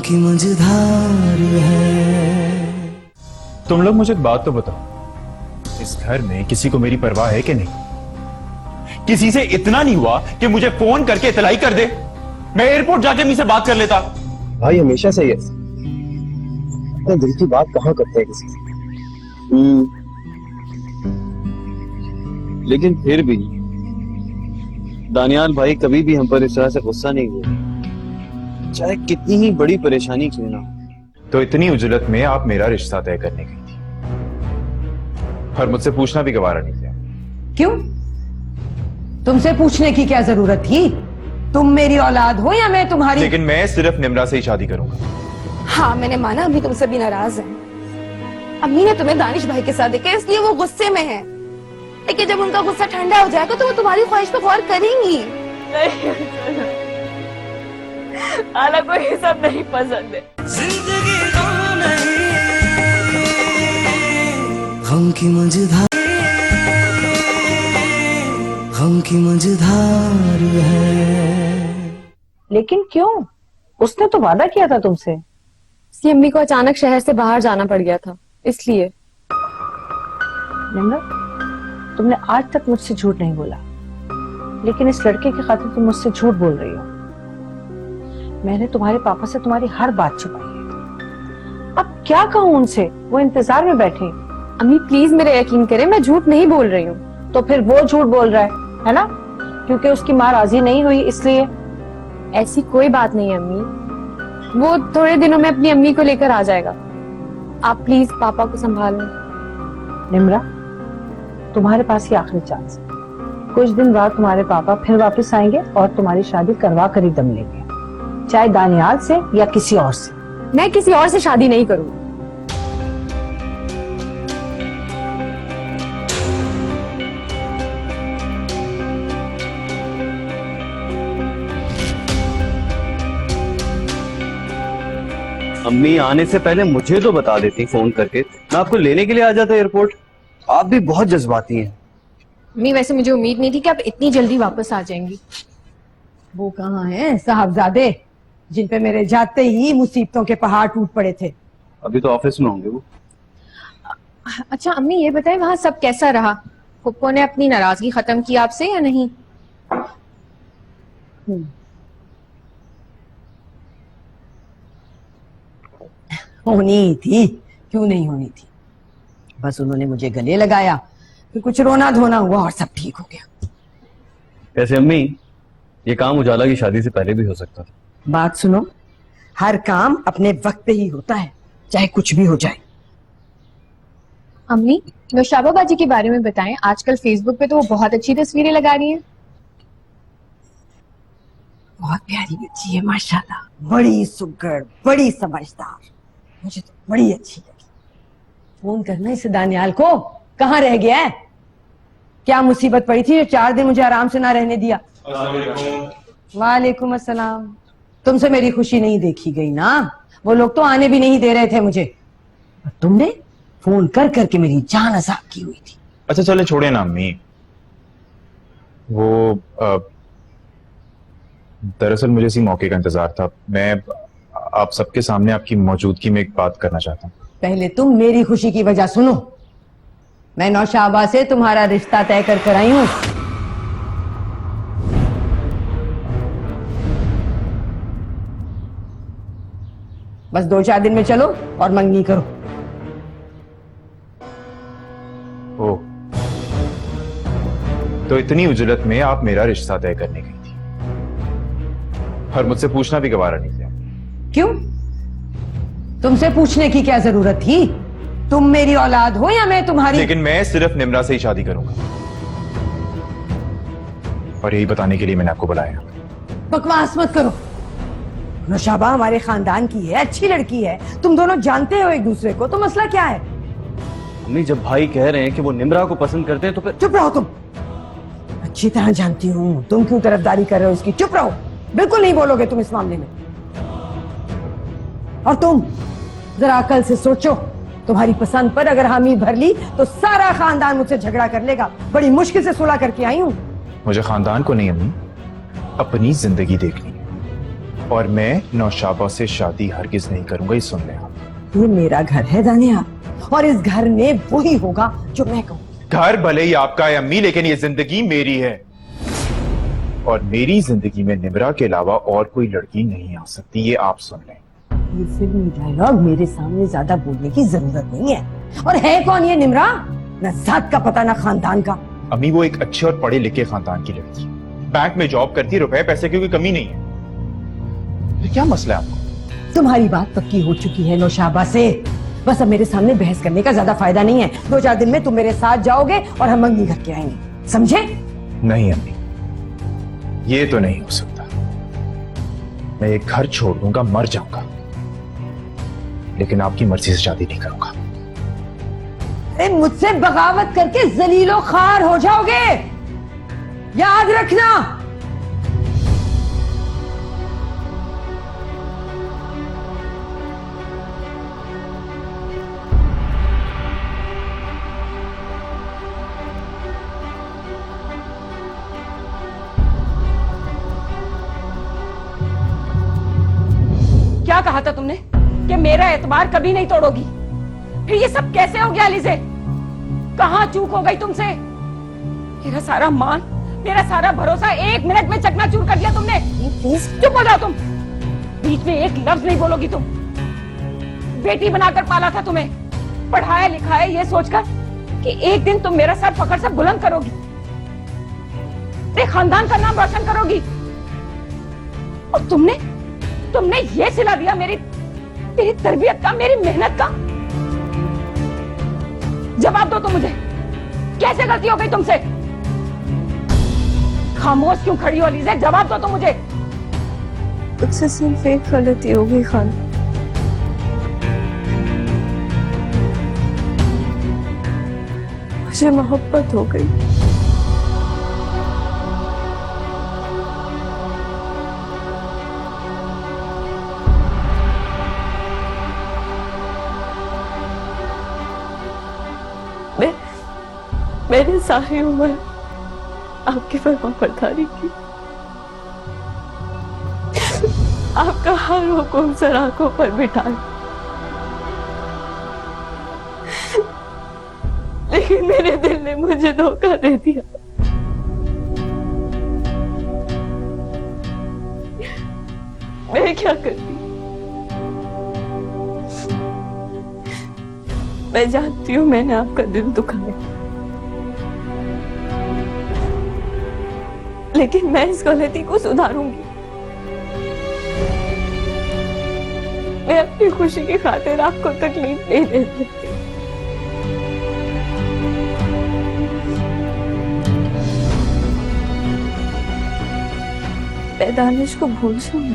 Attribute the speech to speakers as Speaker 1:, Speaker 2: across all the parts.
Speaker 1: की मझधार है।
Speaker 2: तुम लोग मुझे एक बात तो बताओ, इस घर में किसी को मेरी परवाह है कि नहीं? किसी से इतना नहीं हुआ कि मुझे फोन करके इतलाई कर दे? मैं एयरपोर्ट जाके अम्मी से बात कर लेता।
Speaker 3: भाई हमेशा से ही ऐसा, अपने दिल की बात कहाँ करते हैं किसी से। लेकिन फिर भी दानियाल भाई कभी भी हम पर इस तरह से गुस्सा नहीं हुए, चाहे कितनी ही बड़ी परेशानी क्यों ना।
Speaker 2: तो इतनी उजलत में आप मेरा रिश्ता तय करने गई थी और मुझसे पूछना भी गवारा नहीं किया।
Speaker 4: क्यों? तुमसे पूछने की क्या जरूरत थी? तुम मेरी औलाद हो या मैं तुम्हारी?
Speaker 2: लेकिन मैं सिर्फ निम्रा से ही शादी करूंगा।
Speaker 5: हाँ, मैंने माना अम्मी तुमसे भी नाराज है। अम्मी ने तुम्हें दानिश भाई के साथ देखा इसलिए वो गुस्से में है, लेकिन जब उनका गुस्सा ठंडा हो जाएगा तो वो तुम्हारी ख्वाहिश पे गौर करेंगी। आला को ये सब नहीं पसंद है।
Speaker 1: जिंदगी हम की मझधार, हम की मझधार है।
Speaker 6: लेकिन क्यों? उसने तो वादा किया था तुमसे।
Speaker 7: इसकी अम्मी को अचानक शहर से बाहर जाना पड़ गया था, इसलिए।
Speaker 6: निम्रा, तुमने आज तक मुझसे झूठ नहीं बोला, लेकिन इस लड़के की खातिर तुम मुझसे झूठ बोल रही हो। मैंने तुम्हारे पापा से तुम्हारी हर बात छुपाई है। अब क्या कहूँ उनसे? वो इंतजार में बैठे।
Speaker 7: अम्मी प्लीज मेरे यकीन करें, मैं झूठ नहीं बोल रही हूँ।
Speaker 6: तो फिर वो झूठ बोल रहा है ना? क्योंकि उसकी माँ राजी नहीं हुई इसलिए।
Speaker 7: ऐसी कोई बात नहीं है अम्मी, वो थोड़े दिनों में अपनी अम्मी को लेकर आ जाएगा। आप प्लीज पापा को संभालो।
Speaker 6: निम्रा, तुम्हारे पास ही आखिरी चांस है। कुछ दिन बाद तुम्हारे पापा फिर वापस आएंगे और तुम्हारी शादी करवा कर ही दम लेंगे, चाहे दानियाल से या किसी और से।
Speaker 7: मैं किसी और से शादी नहीं करूंगी।
Speaker 3: अम्मी आने से पहले मुझे तो बता देती फोन करके, मैं आपको लेने के लिए आ जाता एयरपोर्ट। आप भी बहुत जज्बाती हैं।
Speaker 7: अम्मी वैसे मुझे उम्मीद नहीं थी कि आप इतनी जल्दी वापस आ जाएंगी।
Speaker 4: वो कहाँ हैं साहबजादे जिन पे मेरे जाते ही मुसीबतों के पहाड़ टूट पड़े थे?
Speaker 3: अभी तो ऑफिस में होंगे वो।
Speaker 7: अच्छा अम्मी ये बताएं, वहां सब कैसा रहा? फुप्पो ने अपनी नाराजगी खत्म की आपसे या नहीं?
Speaker 4: होनी थी, क्यों नहीं होनी थी। बस उन्होंने मुझे गले लगाया, फिर कुछ रोना धोना हुआ और सब ठीक हो गया।
Speaker 3: वैसे अम्मी, ये काम उजाला की शादी से पहले भी हो सकता था।
Speaker 4: बात सुनो, हर काम अपने वक्त पे ही होता है, चाहे कुछ भी हो जाए।
Speaker 7: अम्मी नौशाबा बाजी के बारे में बताएं, आजकल फेसबुक पे तो वो बहुत अच्छी तस्वीरें लगा रही हैं।
Speaker 4: बहुत प्यारी बच्ची है माशाल्लाह, बड़ी सुघड़, बड़ी समझदार, मुझे तो बड़ी अच्छी लगी। फोन करना इसे दानियाल को, कहाँ रह गया है? क्या मुसीबत पड़ी थी जो 4 दिन मुझे आराम से ना रहने दिया? वालेकुम अस्सलाम। तुमसे मेरी खुशी नहीं देखी गई ना, वो लोग तो आने भी नहीं दे रहे थे मुझे, और तुमने फोन कर करके मेरी जान अज़ाब की हुई थी।
Speaker 2: अच्छा चले छोड़े ना अम्मी, वो दरअसल मुझे इसी मौके का इंतजार था। मैं आप सबके सामने आपकी मौजूदगी में एक बात करना चाहता हूँ।
Speaker 4: पहले तुम मेरी खुशी की वजह सुनो। मैं नौशाबा से तुम्हारा रिश्ता तय कर आई हूँ। बस 2-4 दिन में चलो और मंगनी करो।
Speaker 2: ओ, तो इतनी उजलत में आप मेरा रिश्ता तय करने गई थी और मुझसे पूछना भी गवारा नहीं किया।
Speaker 4: क्यों? तुमसे पूछने की क्या जरूरत थी? तुम मेरी औलाद हो या मैं तुम्हारी?
Speaker 2: लेकिन मैं सिर्फ निम्रा से ही शादी करूंगा, और यही बताने के लिए मैंने आपको बुलाया।
Speaker 4: बकवास मत करो। नौशाबा हमारे खानदान की है, अच्छी लड़की है, तुम दोनों जानते हो एक दूसरे को, तो मसला क्या है?
Speaker 3: अम्मी जब भाई कह रहे हैं कि वो निम्रा को पसंद करते हैं तो फिर।
Speaker 4: चुप रहो तुम, अच्छी तरह जानती हूँ तुम क्यों तरफदारी कर रहे हो इसकी। चुप रहो, बिल्कुल नहीं बोलोगे तुम इस मामले में। और तुम जरा अकल से सोचो, तुम्हारी पसंद पर अगर हामी भर ली तो सारा खानदान मुझसे झगड़ा कर लेगा। बड़ी मुश्किल से सुलह करके आई हूँ।
Speaker 2: मुझे खानदान को नहीं अम्मी, अपनी जिंदगी देखनी है। और मैं नौशाबा से शादी हरगिज नहीं करूंगा, ये सुन लें आप।
Speaker 4: ये मेरा घर है दानिया, और इस घर में वही होगा जो मैं कहूँ।
Speaker 2: घर भले ही आपका है अम्मी, लेकिन ये जिंदगी मेरी है, और मेरी जिंदगी में निम्रा के अलावा और कोई लड़की नहीं आ सकती, ये आप सुन लें।
Speaker 4: ये फिल्मी डायलॉग मेरे सामने ज्यादा बोलने की जरूरत नहीं है। और है कौन ये निम्रा? न जात का पता न खानदान का।
Speaker 2: अम्मी वो एक अच्छे और पढ़े लिखे खानदान की लड़की, बैंक में जॉब करती, रुपए पैसे की कोई कमी नहीं है। तो क्या मसला है आपको?
Speaker 4: तुम्हारी बात पक्की हो चुकी है नौशाबा से, बस अब मेरे सामने बहस करने का ज्यादा फायदा नहीं है। 2-4 दिन में तुम मेरे साथ जाओगे और हम मंगनी करके आएंगे, समझे?
Speaker 2: नहीं अम्मी, ये तो नहीं हो सकता। मैं ये घर छोड़ दूंगा, मर जाऊंगा, लेकिन आपकी मर्जी से शादी नहीं करूंगा।
Speaker 4: अरे मुझसे बगावत करके जलीलो खार हो जाओगे, याद रखना। क्या कहा था तुमने कि मेरा एतबार कभी नहीं तोड़ोगी? फिर ये सब कैसे हो गया अलीज़े? कहाँ चूक हो गई तुमसे? मेरा सारा मान, मेरा सारा भरोसा 1 मिनट में चकनाचूर कर दिया तुमने। प्लीज चुप हो जाओ तुम, बीच में एक लफ्ज नहीं बोलोगी तुम। बेटी बनाकर पाला था तुम्हें, पढ़ाया लिखाया ये सोचकर कि एक दिन तुम मेरा सर पकड़ से बुलंद करोगी, तेरे खानदान का नाम रोशन करोगी। और तुमने ये सिला दिया मेरी तरबियत का, मेरी मेहनत का। जवाब दो तुम मुझे, कैसे गलती हो गई तुमसे? खामोश क्यों खड़ी हो अलीज़े? जवाब दो तुम मुझे।
Speaker 7: मुझसे सिर्फ एक गलती हो गई खान, मुझे मोहब्बत हो गई। मैंने सारी उम्र आपकी फरमाबरदारी की, आपका हर हुक्म सर आंखों पर बिठाया, लेकिन मेरे दिल ने मुझे धोखा दे दिया। मैं क्या करती? मैं जानती हूँ मैंने आपका दिल दुखाया, लेकिन मैं इस गलती को सुधारूंगी। मैं अपनी खुशी की खातिर आपको तकलीफ नहीं दे सकती। मैं दानिश को भूल जाऊंगी,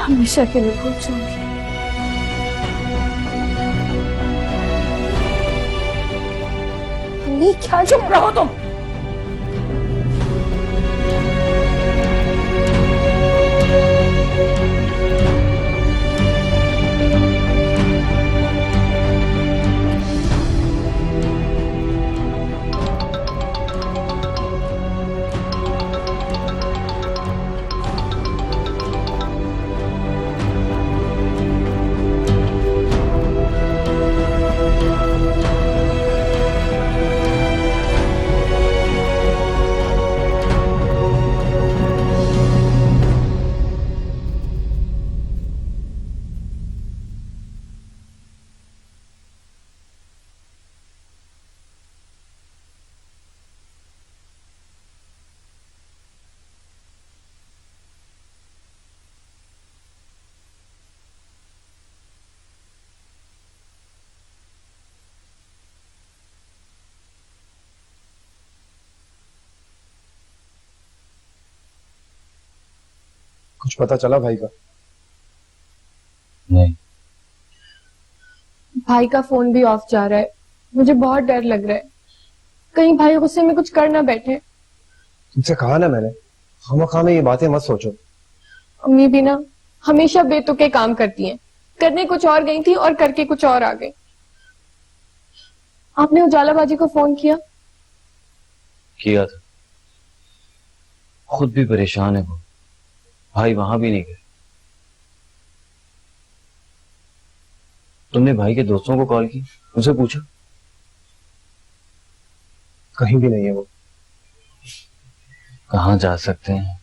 Speaker 7: हमेशा के लिए भूल जाऊंगी।
Speaker 4: क्या चुप रहो तुम?
Speaker 8: कुछ पता चला भाई का?
Speaker 3: नहीं।
Speaker 7: भाई का फोन भी ऑफ जा रहा है, मुझे बहुत डर लग रहा है, कहीं भाई गुस्से में कुछ कर ना बैठे।
Speaker 8: तुमसे कहा ना मैंने, खामखा में ये बातें मत सोचो।
Speaker 7: अम्मी भी ना हमेशा बेतुके काम करती हैं, करने कुछ और गई थी और करके कुछ और आ गई। आपने उजाला बाजी को फोन किया?
Speaker 3: किया था, खुद भी परेशान है वो। भाई वहां भी नहीं गए। तुमने भाई के दोस्तों को कॉल की, उनसे पूछा?
Speaker 8: कहीं भी नहीं है वो।
Speaker 3: कहाँ जा सकते हैं?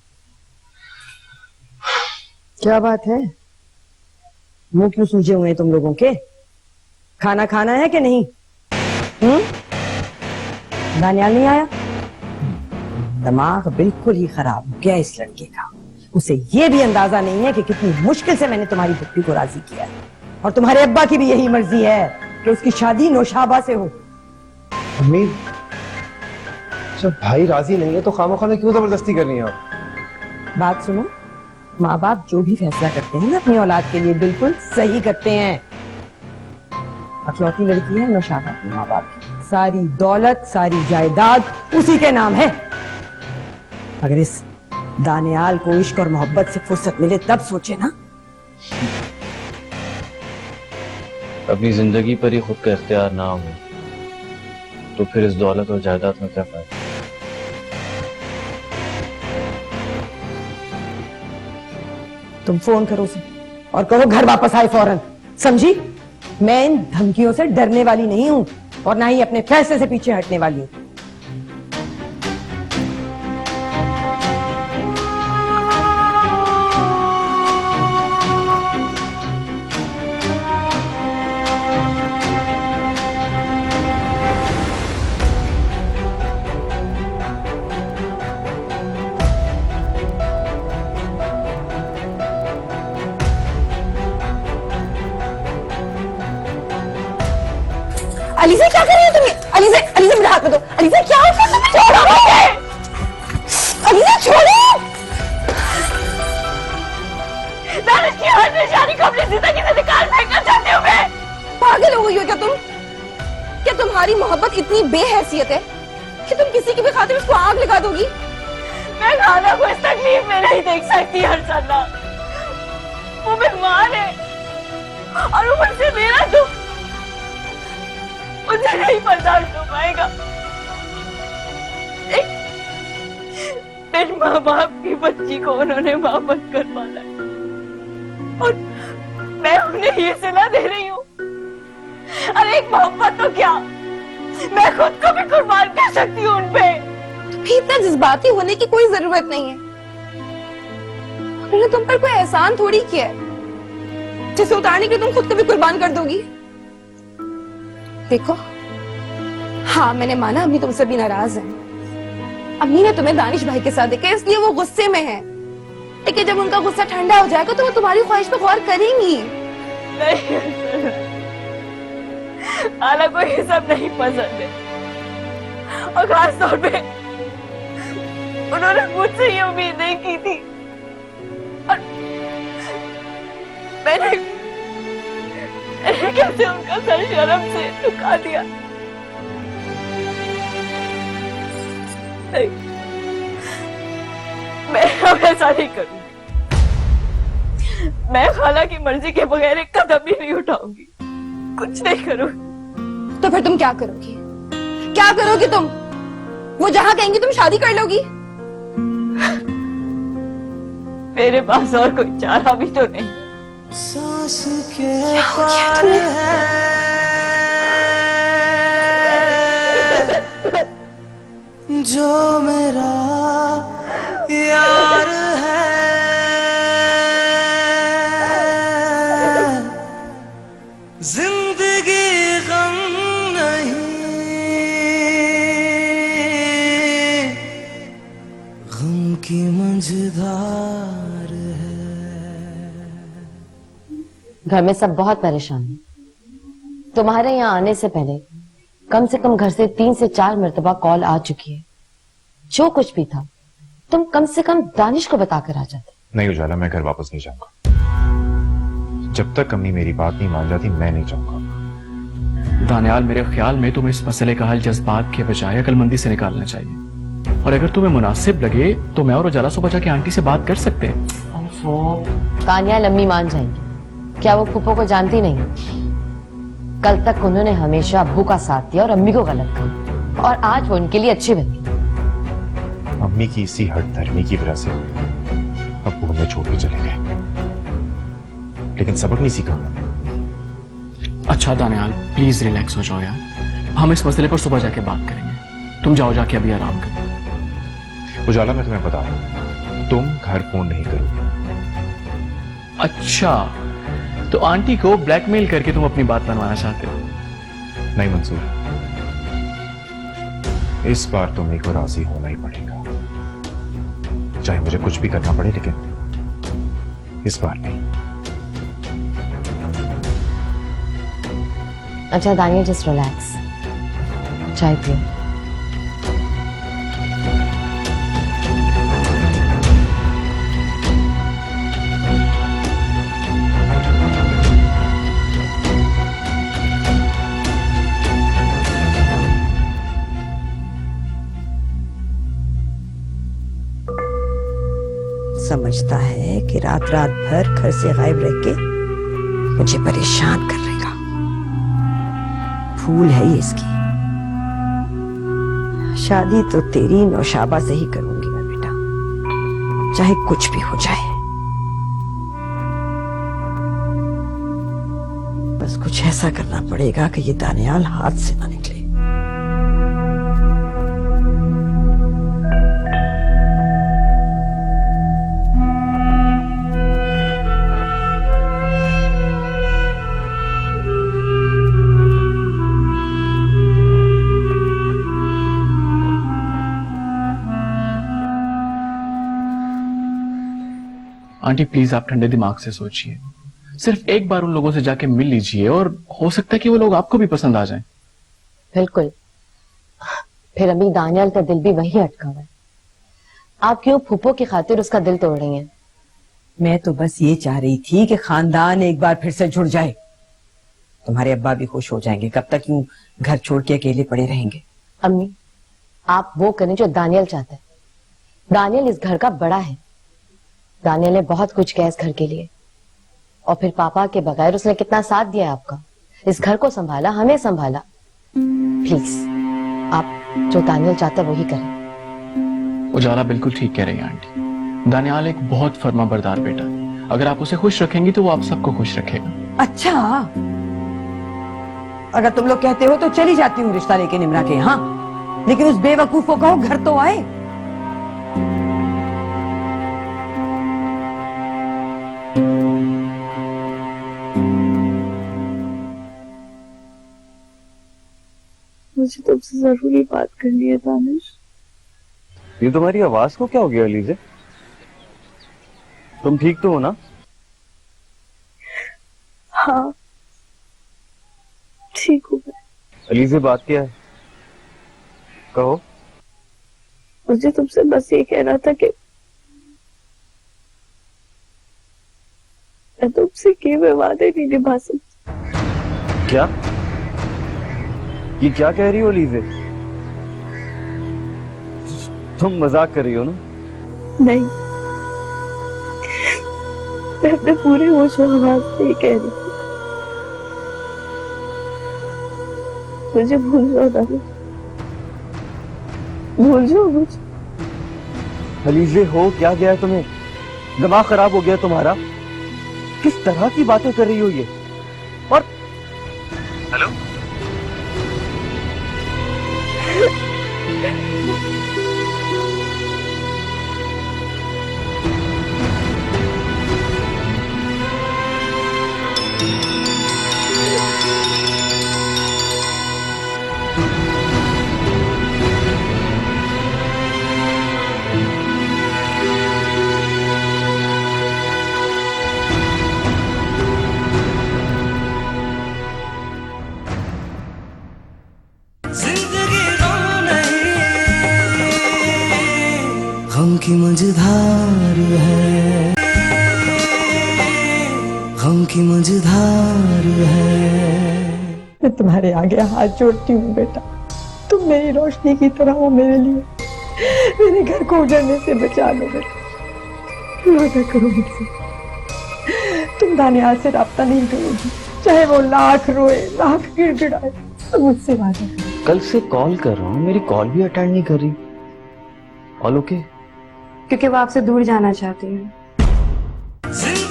Speaker 4: क्या बात है, मुंह क्यों सूजे हुए हैं तुम लोगों के? खाना खाना है कि नहीं? दानियाल नहीं आया? दिमाग बिल्कुल ही खराब हो गया इस लड़के का। उसे ये भी अंदाजा नहीं है कि कितनी मुश्किल से मैंने तुम्हारी पुत्री को राजी किया है, और तुम्हारे अब्बा की भी यही मर्जी है कि उसकी शादी नौशाबा से हो।
Speaker 8: अम्मी, जब भाई राजी नहीं है तो खामोखा में क्यों जबरदस्ती कर रही हैं आप?
Speaker 4: बात सुनो, माँ बाप जो भी फैसला करते हैं ना अपनी औलाद के लिए बिल्कुल सही करते हैं। अकलौती लड़की है नौशाबा की, माँ बाप की सारी दौलत सारी जायदाद उसी के नाम है। अगर इस दानियाल को इश्क और मोहब्बत से फुर्सत मिले तब सोचे ना।
Speaker 3: अपनी जिंदगी पर ही खुद का इख्तियार ना हो तो फिर इस दौलत और जायदाद में क्या फायदा?
Speaker 4: तुम फोन करो उसे और कहो घर वापस आए फौरन, समझी? मैं इन धमकियों से डरने वाली नहीं हूं और ना ही अपने फैसले से पीछे हटने वाली हूं।
Speaker 5: अलीज़ा क्या कर रही हो तुम? अलीज़ा, अलीज़ा मेरा हाथ में दो। अलीज़ा क्या हो गया तुम्हें? छोड़ो मुझे। अलीज़ा छोड़ो। दानिश की हर निशानी को अपनी जिंदगी से निकाल फेंकना चाहते हो मैं? पागल हो गई हो क्या तुम? क्या तुम्हारी मोहब्बत इतनी बेहैसियत है कि तुम किसी की भी खातिर उसको आग लगा दोगी? मैं खाना को इस तकलीफ में नहीं देख सकती हर्षला। वो मेहमान है और ऊपर से मेरा दुख मुझे नहीं बर्दाश्त हो पाएगा। एक माँ बाप की बच्ची को उन्होंने वापस कर पाला है और मैं उन्हें ये सिला दे रही हूँ। अरे एक मोहब्बत तो क्या, मैं खुद को भी कुर्बान कर सकती हूँ उनपे। तुम्हें इतना जज्बाती होने की कोई जरूरत नहीं है। उन्होंने तुम पर कोई एहसान थोड़ी किया है जिसे उतारने के लिए तुम खुद को भी कुर्बान कर दोगी। देखो, हाँ मैंने माना अम्मी तुमसे भी नाराज है। अम्मी ने तुम्हें दानिश भाई के साथ देखा इसलिए वो गुस्से में है, लेकिन जब उनका गुस्सा ठंडा हो जाएगा तो वो तुम्हारी ख्वाहिश पे गौर करेंगी। नहीं, आला को ये सब नहीं पसंद है और खास तौर पे उन्होंने मुझसे ये उम्मीद नहीं की थी और मैंने कैसे उनका सर शर्म से झुका दिया। नहीं, मैं अब ऐसा नहीं करूंगी। मैं खाला की मर्जी के बगैर एक कदम भी नहीं उठाऊंगी, कुछ नहीं करूंगी। तो फिर तुम क्या करोगी? क्या करोगी तुम? वो जहां कहेंगी तुम शादी कर लोगी? मेरे पास और कोई चारा भी तो नहीं।
Speaker 1: सांस के पार है जो मेरा यार है, जिंदगी गम नहीं, गम की मंझधार है।
Speaker 9: घर में सब बहुत परेशान हैं। तुम्हारे यहाँ आने से पहले कम से कम घर से 3 से 4 मर्तबा कॉल आ चुकी है। जो कुछ भी था तुम कम से कम दानिश को बताकर आ जाते।
Speaker 2: नहीं उजाला, मैं घर वापस नहीं जाऊंगा। जब तक अम्मी मेरी बात नहीं मान जाती मैं नहीं जाऊंगा।
Speaker 10: दानियाल, मेरे ख्याल में तुम्हें इस मसले का हल जज्बात के बजाय अक्लमंदी से निकालना चाहिए, और अगर तुम्हें मुनासिब लगे तो मैं और उजाला सुबह जाके आंटी से बात कर सकते हैं।
Speaker 9: दानियाल अम्मी मान जाएंगी, क्या वो फूफो को जानती नहीं? कल तक उन्होंने हमेशा अब्बू का साथ दिया और अम्मी को गलत कहा, और आज वो उनके लिए अच्छी बनी।
Speaker 2: अम्मी की इसी हट धर्मी की वजह से अब्बू हमें छोड़ के चले गए, लेकिन सबक नहीं सीखा उन्होंने।
Speaker 10: अच्छा दानियाल, प्लीज रिलैक्स हो जाओ यार, हम इस मसले पर सुबह जाके बात करेंगे। तुम जाओ जाके अभी आराम करो।
Speaker 2: उजाला, मैं तुम्हें बता रहा हूं, तुम घर फोन नहीं करोगे।
Speaker 10: अच्छा, तो आंटी को ब्लैकमेल करके तुम अपनी बात मनवाना चाहते हो?
Speaker 2: नहीं मंसूर, इस बार तुम्हें को राजी होना ही पड़ेगा, चाहे मुझे कुछ भी करना पड़े, लेकिन इस बार नहीं।
Speaker 9: अच्छा दानियल, जस्ट रिलैक्स, चाय पियो।
Speaker 4: समझता है कि रात रात भर घर से गायब रह के मुझे परेशान कर लेगा। भूल है ये इसकी। शादी तो तेरी नौशाबा से ही करूंगी मैं बेटा, चाहे कुछ भी हो जाए। बस कुछ ऐसा करना पड़ेगा कि ये दानियाल हाथ से ना निकले।
Speaker 10: आंटी प्लीज आप ठंडे दिमाग से सोचिए, सिर्फ एक बार उन लोगों से जाके मिल लीजिए और हो सकता है कि वो लोग आपको भी पसंद आ जाएं।
Speaker 9: बिल्कुल, फिर अभी दानियाल का दिल भी वही अटका हुआ है। आप क्यों फूफो की खातिर उसका दिल तोड़ रही हैं?
Speaker 4: मैं तो बस ये चाह रही थी कि खानदान एक बार फिर से जुड़ जाए। तुम्हारे अब्बा भी खुश हो जाएंगे। कब तक यूं घर छोड़ के अकेले पड़े रहेंगे?
Speaker 9: अम्मी, आप वो करें जो दानियल चाहता है। दानियल इस घर का बड़ा है। दानियल ने बहुत कुछ किया इस घर के लिए, और फिर पापा के बगैर उसने कितना साथ दिया आपका। इस घर को संभाला, हमें संभाला। प्लीज आप जो दानियल चाहता है वही करें।
Speaker 10: उजाला बिल्कुल ठीक कह रही है आंटी। दानियाल एक बहुत फर्मा बरदार बेटा है, अगर आप उसे खुश रखेंगी तो वो आप सबको खुश रखेगा।
Speaker 4: अच्छा, अगर तुम लोग कहते हो तो चली जाती हूँ रिश्ता लेके निमरा के यहाँ, लेकिन उस बेवकूफ को कहो घर तो आए।
Speaker 5: मुझे तुमसे जरूरी बात करनी है दानिश।
Speaker 3: ये तुम्हारी आवाज को क्या हो गया अलीजे? तुम ठीक तो हो ना?
Speaker 5: हाँ ठीक हूँ मैं।
Speaker 3: अलीजे बात क्या है, कहो।
Speaker 5: मुझे तुमसे बस ये कहना था कि मैं तुमसे किए हुए वादे नहीं निभा सकती।
Speaker 3: क्या? ये क्या कह रही हो अलीजे? तुम मजाक कर रही हो ना?
Speaker 5: नहीं, मैं अपने पूरे होश और हवास से ये कह रही थी। मुझे भूल जाओ दादी, भूल जाओ मुझे।
Speaker 3: अलीजे हो क्या गया है तुम्हें? दिमाग खराब हो गया तुम्हारा? किस तरह की बातें कर रही हो ये? और हेलो,
Speaker 1: जिंदगी गम नहीं, गम की मझधार है, गम की मझधार है।
Speaker 4: मैं तुम्हारे आगे हाथ जोड़ती हूँ बेटा, तुम मेरी रोशनी की तरह हो मेरे लिए। मेरे घर को उजड़ने से बचा लो बेटा। वादा करो मुझसे, तुम दानियाल से राब्ता नहीं करोगी, चाहे वो लाख रोए लाख गिड़गिड़ाए। तुम मुझसे वादा करो।
Speaker 3: कल से कॉल कर रहा हूँ, मेरी कॉल भी अटेंड नहीं कर रही। All okay?
Speaker 7: क्योंकि वो आपसे दूर जाना चाहती है।
Speaker 1: जिंदगी